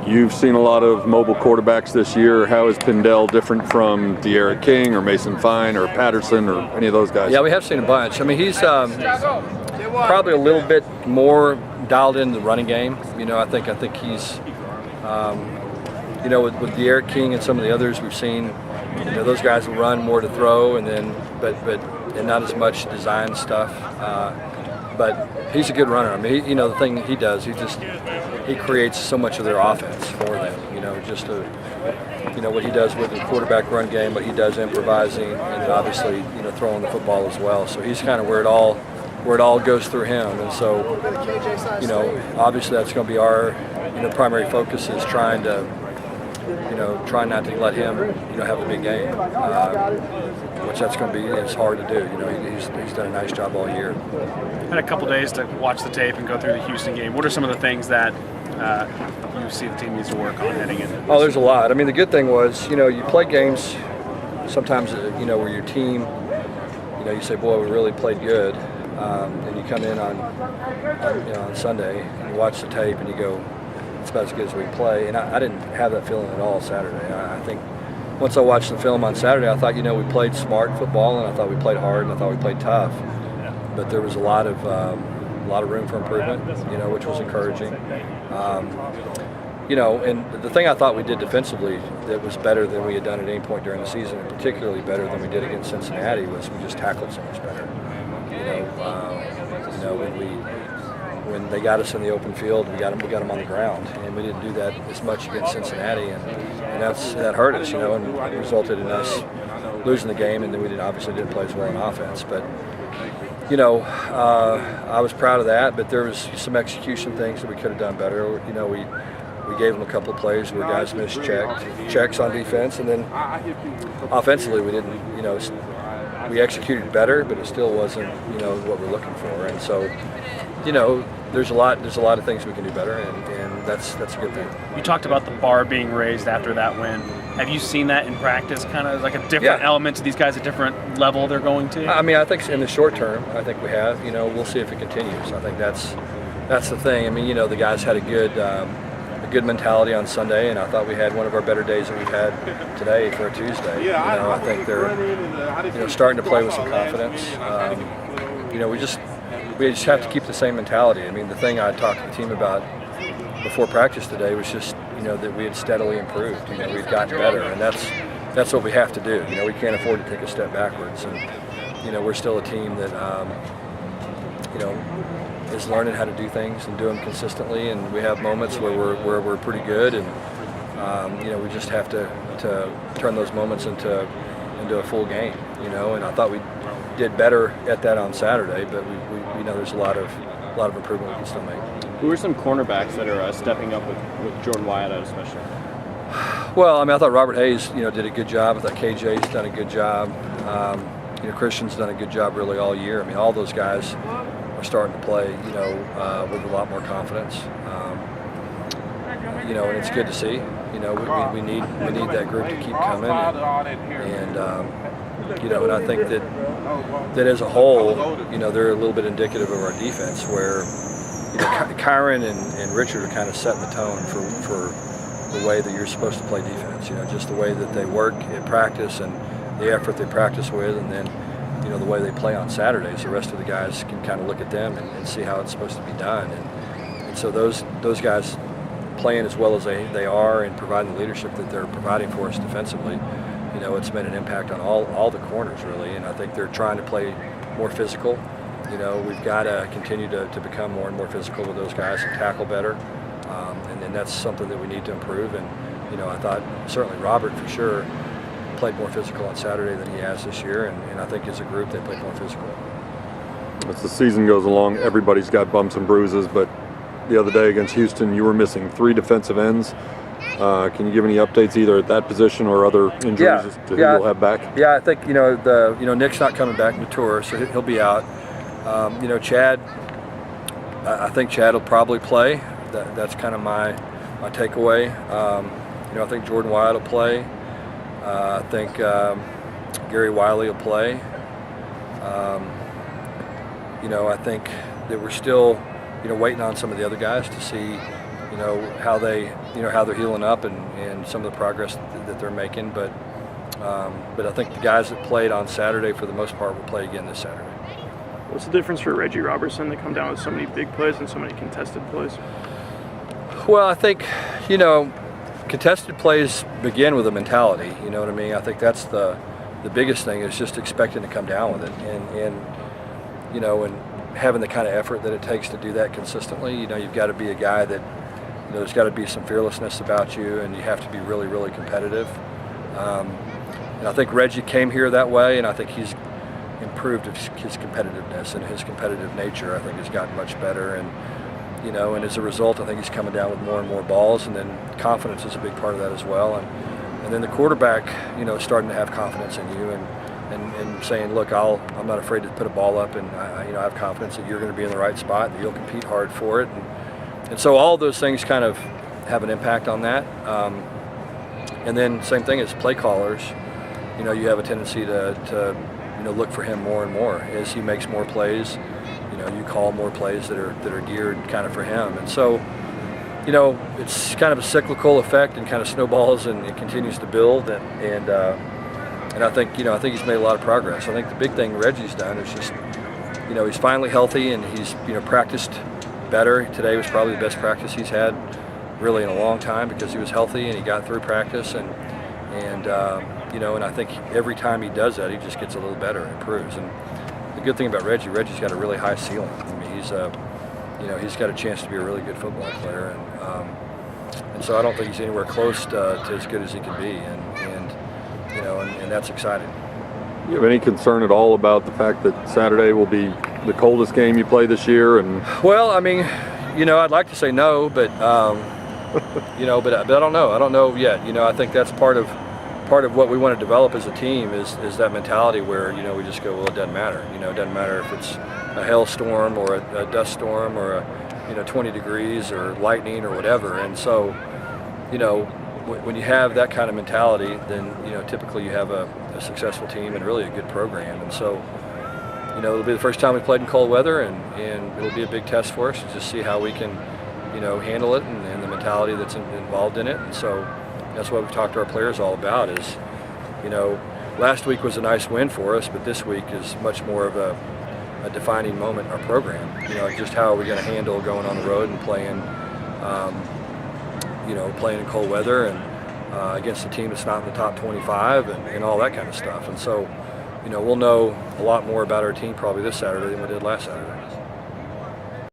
You've seen a lot of mobile quarterbacks this year. How is Pindell different from De'Aaron King or Mason Fine or Patterson or any of those guys? Yeah, we have seen a bunch. I mean, he's probably a little bit more dialed in the running game. I think he's, with De'Aaron King and some of the others we've seen, those guys will run more to throw, and then and not as much design stuff. But he's a good runner. I mean, the thing he does, he creates so much of their offense for them. What he does with the quarterback run game, what he does improvising, and then obviously throwing the football as well. So he's kind of where it all goes through him. And so obviously that's going to be our primary focus is trying not to let him have a big game, which that's going to be it's hard to do. He's done a nice job all year. Had a couple days to watch the tape and go through the Houston game. What are some of the things that you see the team needs to work on heading in? Oh, there's a lot. I mean, the good thing was, you play games sometimes, where your team, you say, boy, we really played good. And you come in on Sunday and you watch the tape and you go, it's about as good as we play. And I didn't have that feeling at all Saturday. I think once I watched the film on Saturday, I thought, we played smart football, and I thought we played hard, and I thought we played tough. But there was a lot of room for improvement, which was encouraging. And the thing I thought we did defensively that was better than we had done at any point during the season, and particularly better than we did against Cincinnati, was we just tackled so much better. When they got us in the open field, we got them on the ground, and we didn't do that as much against Cincinnati, and that hurt us, and resulted in us losing the game, and then we obviously didn't play as well on offense. But I was proud of that, but there was some execution things that we could have done better. We gave them a couple of plays where guys missed checks on defense, and then offensively we didn't, we executed better, but it still wasn't, what we're looking for. And so, there's a lot of things we can do better, and that's a good thing. You talked about the bar being raised after that win. Have you seen that in practice, kind of like a different element to these guys, a different level they're going to? I mean, I think in the short term, I think we have. We'll see if it continues. I think that's the thing. I mean, the guys had a good mentality on Sunday, and I thought we had one of our better days that we've had today for a Tuesday. I think they're starting to play with some confidence. We just have to keep the same mentality. I mean, the thing I talked to the team about before practice today was just that we had steadily improved. We've gotten better, and that's what we have to do. We can't afford to take a step backwards, and we're still a team that is learning how to do things and do them consistently, and we have moments where we're pretty good, and we just have to turn those moments into a full game. And I thought we did better at that on Saturday, but we know there's a lot of improvement we can still make. Who are some cornerbacks that are stepping up with Jordan Wyatt especially? Well, I mean, I thought Robert Hayes, did a good job. I thought KJ's done a good job. Christian's done a good job really all year. I mean, all those guys are starting to play, with a lot more confidence. And it's good to see. We need that group to keep coming, and I think that as a whole, they're a little bit indicative of our defense, where Kyron and Richard are kind of setting the tone for the way that you're supposed to play defense. Just the way that they work in practice and the effort they practice with, and then the way they play on Saturdays. The rest of the guys can kind of look at them and see how it's supposed to be done, and so those guys playing as well as they are and providing the leadership that they're providing for us defensively, it's been an impact on all the corners really, and I think they're trying to play more physical. We've got to continue to become more and more physical with those guys and tackle better, and then that's something that we need to improve. And I thought certainly Robert for sure played more physical on Saturday than he has this year, and I think as a group they played more physical. As the season goes along, everybody's got bumps and bruises, but the other day against Houston, you were missing 3 defensive ends. Can you give any updates either at that position or other injuries to who you'll have back? Yeah, I think Nick's not coming back in the tour, so he'll be out. Chad, I think Chad will probably play. That's kind of my takeaway. I think Jordan Wyatt will play. I think Gary Wiley will play. I think that we're still waiting on some of the other guys to see how they're healing up and some of the progress that they're making. But I think the guys that played on Saturday, for the most part, will play again this Saturday. What's the difference for Reggie Robertson to come down with so many big plays and so many contested plays? Well, I think, contested plays begin with a mentality. You know what I mean? I think that's the biggest thing, is just expecting to come down with it, and having the kind of effort that it takes to do that consistently. You've got to be a guy that, there's got to be some fearlessness about you, and you have to be really, really competitive. And I think Reggie came here that way, and I think he's improved his competitiveness, and his competitive nature, I think, has gotten much better. And and as a result, I think he's coming down with more and more balls, and then confidence is a big part of that as well. And then the quarterback, starting to have confidence in you, and saying, look, I'm not afraid to put a ball up, and I have confidence that you're going to be in the right spot, and you'll compete hard for it. And so all those things kind of have an impact on that. And then same thing as play callers, you have a tendency to look for him more and more as he makes more plays. You call more plays that are geared kind of for him. And so, it's kind of a cyclical effect, and kind of snowballs, and it continues to build. And I think he's made a lot of progress. I think the big thing Reggie's done is just, he's finally healthy, and he's practiced better. Today was probably the best practice he's had really in a long time, because he was healthy and he got through practice, and I think every time he does that, he just gets a little better and improves. And the good thing about Reggie's got a really high ceiling. I mean, he's got a chance to be a really good football player, and so I don't think he's anywhere close to as good as he can be, and that's exciting. Do you have any concern at all about the fact that Saturday will be the coldest game you play this year? And well, I mean, I'd like to say no, but but I don't know. I don't know yet. I think that's part of what we want to develop as a team is that mentality where we just go, well, it doesn't matter. It doesn't matter if it's a hailstorm or a dust storm or a 20 degrees or lightning or whatever. And so when you have that kind of mentality, then typically you have a successful team and really a good program. And so it'll be the first time we played in cold weather, and it'll be a big test for us to just see how we can handle it, and the mentality that's involved in it. And so that's what we've talked to our players all about is, last week was a nice win for us, but this week is much more of a defining moment in our program. Just how are we going to handle going on the road and playing in cold weather and against a team that's not in the top 25 and all that kind of stuff. And so, we'll know a lot more about our team probably this Saturday than we did last Saturday.